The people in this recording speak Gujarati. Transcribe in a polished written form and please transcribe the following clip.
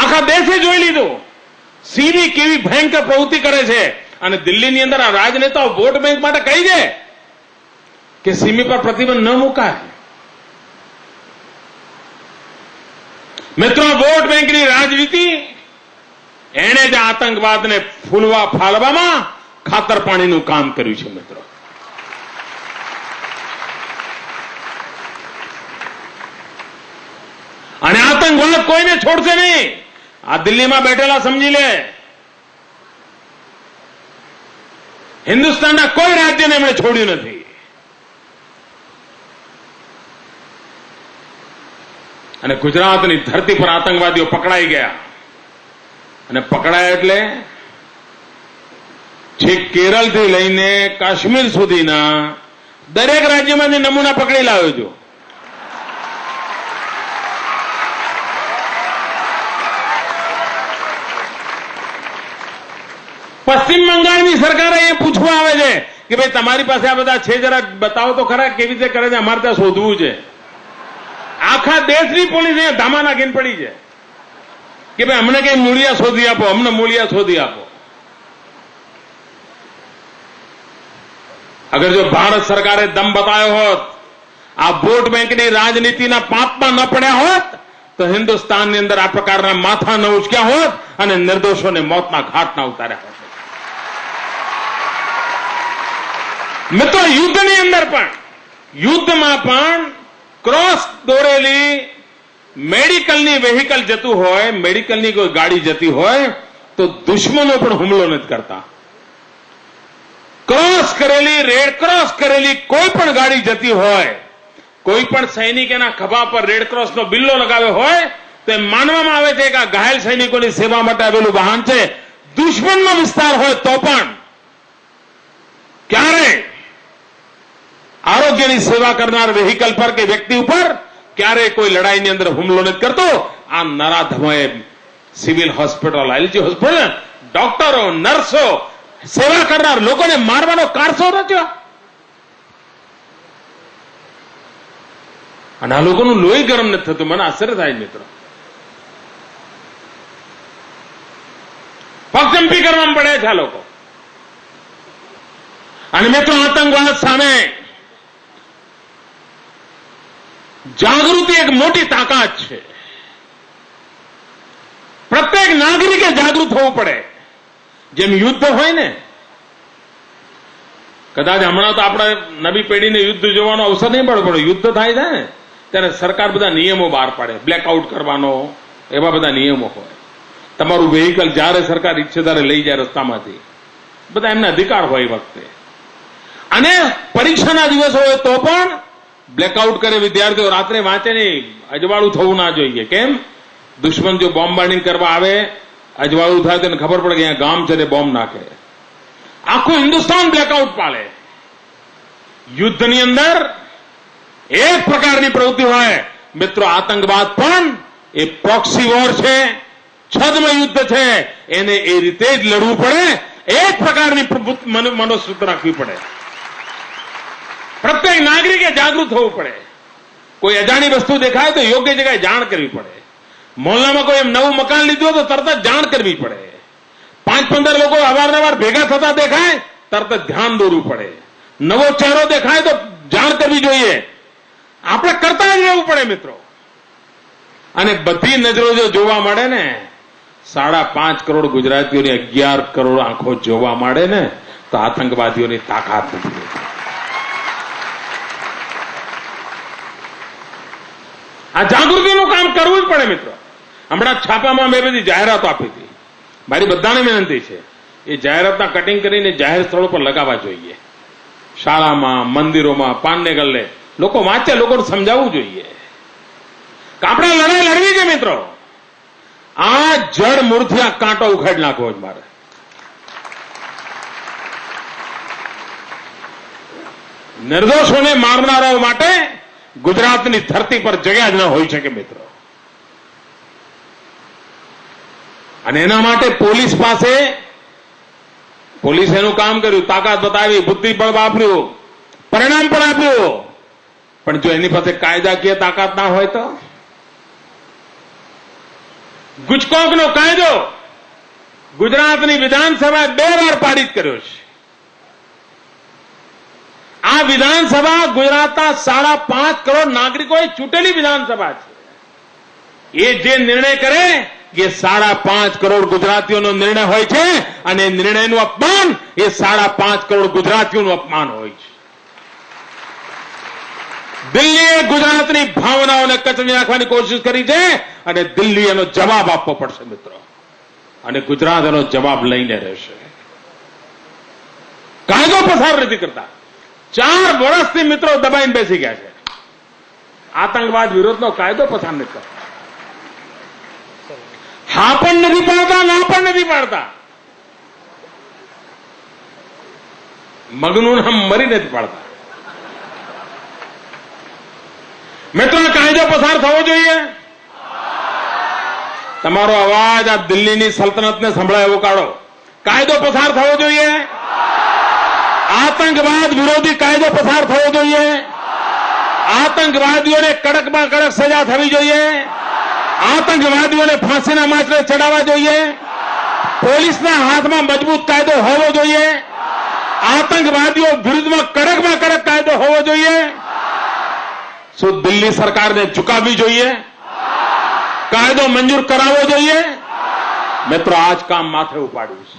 આખા દેશે જોઈ લીધું સીધી કેવી ભયંકર પ્રવૃત્તિ કરે છે. અને દિલ્હીની અંદર આ રાજનેતાઓ વોટ બેંક માટે કહી દે કે સીમી પર પ્રતિબંધ ન મુકાય. મિત્રો, વોટ બેંકની રાજનીતિ એણે જ આતંકવાદને ફૂલવા ફાલવામાં ખાતર પાણીનું કામ કર્યું છે. મિત્રો, અને આતંકવાદ કોઈને છોડશે નહીં. આ દિલ્હીમાં બેઠેલા સમજી લે, હિન્દુસ્તાનના કોઈ રાજ્યને એમણે છોડ્યું નથી. અને ગુજરાતની ધરતી પર આતંકવાદીઓ પકડાઈ ગયા. અને પકડાયા એટલે છેક કેરળથી લઈને કાશ્મીર સુધીના દરેક રાજ્યમાંથી નમૂના પકડી લાવ્યો છું. પશ્ચિમ બંગાળની સરકારે એ પૂછવા આવે છે કે ભાઈ તમારી પાસે આ બધા છે, જરા બતાવો તો ખરા કેવી રીતે કરે છે, અમારે ત્યાં શોધવું છે. આખા દેશની પોલીસ અહીંયા ધામા નાખીને પડી છે કે ભાઈ અમને કઈ મૂળિયા શોધી આપો, અમને મૂળિયા શોધી આપો. અગર જો ભારત સરકારે દમ બતાવ્યો હોત, આ વોટ બેંકની રાજનીતિના પાપમાં ન પડ્યા હોત, તો હિન્દુસ્તાનની અંદર આ પ્રકારના માથા ન ઉચક્યા હોત અને નિર્દોષોને મોતના ઘાટ ના ઉતાર્યા હોત. મિત્રો, યુદ્ધની અંદર પણ, યુદ્ધમાં પણ ક્રોસ દોરેલી મેડિકલની વેહિકલ જતું હોય, મેડિકલની કોઈ ગાડી જતી હોય તો દુશ્મનો પણ હુમલો નથી કરતા. ક્રોસ કરેલી, રેડ ક્રોસ કરેલી કોઈ પણ ગાડી જતી હોય, કોઈ પણ સૈનિક એના ખભા પર રેડક્રોસનો બિલ્લો લગાવ્યો હોય તો એમ માનવામાં આવે છે કે આ ઘાયલ સૈનિકોની સેવા માટે આવેલું વાહન છે. દુશ્મનનો વિસ્તાર હોય તો પણ ક્યારે આરોગ્યની સેવા કરનાર વેહિકલ પર કે વ્યક્તિ ઉપર ક્યારે કોઈ લડાઈની અંદર હુમલો નથી કરતો. આ નરાધમોએ સિવિલ હોસ્પિટલ, એલજી હોસ્પિટલ, ડોક્ટરો, નર્સો, સેવા કરનાર લોકોને મારવાનો કારસો રચ્યો. અને આ લોકોનું લોહી ગરમ નથી થતું. મને આશ્ચર્ય થાય મિત્રો. પગચંપી કરવામાં પડે છે આ લોકો. અને મિત્રો, આતંકવાદ સામે જાગૃતિ એક મોટી તાકાત છે. પ્રત્યેક નાગરિકે જાગૃત થવું પડે. જેમ યુદ્ધ હોય ને, કદાચ હમણાં તો આપણે નવી પેઢીને યુદ્ધ જોવાનો અવસર નહીં પડે, પણ યુદ્ધ થાય છે ને ત્યારે સરકાર બધા નિયમો બહાર પાડે. બ્લેકઆઉટ કરવાનો, એવા બધા નિયમો હોય. તમારું વેહિકલ જ્યારે સરકાર ઈચ્છે ત્યારે લઈ જાય રસ્તામાંથી, બધા એમના અધિકાર હોય એ વખતે. અને પરીક્ષાના દિવસો હોય તો પણ બ્લેકઆઉટ કરે વિદ્યાર્થીઓ, રાત્રે વાંચે નહીં. અજવાળું થવું ના જોઈએ. કેમ? દુશ્મન જો બોમ્બાર્ડિંગ કરવા આવે, અજવાળું થાય તેને ખબર પડે કે અહીંયા ગામ છે તે બોમ્બ નાખે. આખું હિન્દુસ્તાન બ્લેકઆઉટ પાડે. યુદ્ધની અંદર એક પ્રકારની પ્રવૃત્તિ હોય મિત્રો, આતંકવાદ પણ એ પ્રોક્સી વોર છે, છદ્મ યુદ્ધ છે. એને એ રીતે જ લડવું પડે. એક પ્રકારની મનોસ્મૃતિ રાખવી પડે. પ્રત્યેક નાગરિકે જાગૃત થવું પડે. કોઈ અજાણી વસ્તુ દેખાય તો યોગ્ય જગ્યાએ જાણ કરવી પડે. મોહલ્લામાં કોઈ એમ નવું મકાન લીધું તો તરત જ જાણ કરવી પડે. 5-15 લોકો અવારનવાર ભેગા થતા દેખાય, તરત જ ધ્યાન દોરવું પડે. નવો ચહેરો દેખાય તો જાણ કરવી જોઈએ. આપણે કરતા જ રહેવું પડે મિત્રો. અને બધી નજરો જો જોવા મળે ને, 5.5 કરોડ ગુજરાતીઓની 11 કરોડ આંખો જોવા મળે ને, તો આતંકવાદીઓની તાકાત નથી. આ જાગૃતિનું કામ કરવું જ પડે મિત્રો. હમણાં છાપામાં મેં બધી જાહેરાતો આપી હતી. મારી બધાને વિનંતી છે, એ જાહેરાતના કટિંગ કરીને જાહેર સ્થળો પર લગાવવા જોઈએ. શાળામાં, મંદિરોમાં, પાનને ગલ્લે લોકો વાંચે, લોકોને સમજાવવું જોઈએ કે આપણે લડાઈ લડવી છે મિત્રો. આ જડ મૂળથી આ કાંટો ઉખાડી નાખવો જ મારે. નિર્દોષોને મારનારાઓ માટે ગુજરાતની ધરતી પર જગ્યા જ ન હોઈ શકે મિત્રો. અને એના માટે પોલીસ પાસે, પોલીસે એનું કામ કર્યું, તાકાત બતાવી, બુદ્ધિબળ વાપર્યું, પરિણામ પણ આપ્યું. પણ જો એની પાસે કાયદાકીય તાકાત ના હોય તો ગુજકોકનો કાયદો ગુજરાતની વિધાનસભાએ 2 વાર પારિત કર્યો છે. આ વિધાનસભા ગુજરાતના 5.5 કરોડ નાગરિકોએ ચૂંટેલી વિધાનસભા છે. એ જે નિર્ણય કરે એ 5.5 કરોડ ગુજરાતીઓનો નિર્ણય હોય છે અને નિર્ણયનું અપમાન એ 5.5 કરોડ ગુજરાતીઓનું અપમાન હોય છે. દિલ્હીએ ગુજરાતની ભાવનાઓને કચડી નાખવાની કોશિશ કરી છે અને દિલ્હી એનો જવાબ આપવો પડશે મિત્રો, અને ગુજરાત એનો જવાબ લઈને રહેશે. કાયદો પસાર નથી કરતા. 4 વર્ષથી મિત્રો દબાઈને બેસી ગયા છે. આતંકવાદ વિરોધનો કાયદો પસાર નથી કરતા. હા પણ નથી પાડતા, ના પણ નથી પાડતા. મગનું નામ મરી નથી પાડતા. મિત્રો કાયદો પસાર થવો જોઈએ. તમારો અવાજ આ દિલ્હીની સલ્તનતને સંભળાય એવો કાઢો. કાયદો પસાર થવો જોઈએ. આતંકવાદ વિરોધી કાયદો પસાર થવો જોઈએ. આતંકવાદીઓને કડકમાં કડક સજા થવી જોઈએ. આતંકવાદીઓને ફાંસીના માછલે ચડાવવા જોઈએ. પોલીસના હાથમાં મજબૂત કાયદો હોવો જોઈએ. આતંકવાદીઓ વિરુદ્ધમાં કડક કાયદો હોવો જોઈએ. શું દિલ્હી સરકારને ઝુકાવવી જોઈએ? કાયદો મંજૂર કરાવવો જોઈએ? મિત્રો આ જ કામ માથે ઉપાડ્યું છે.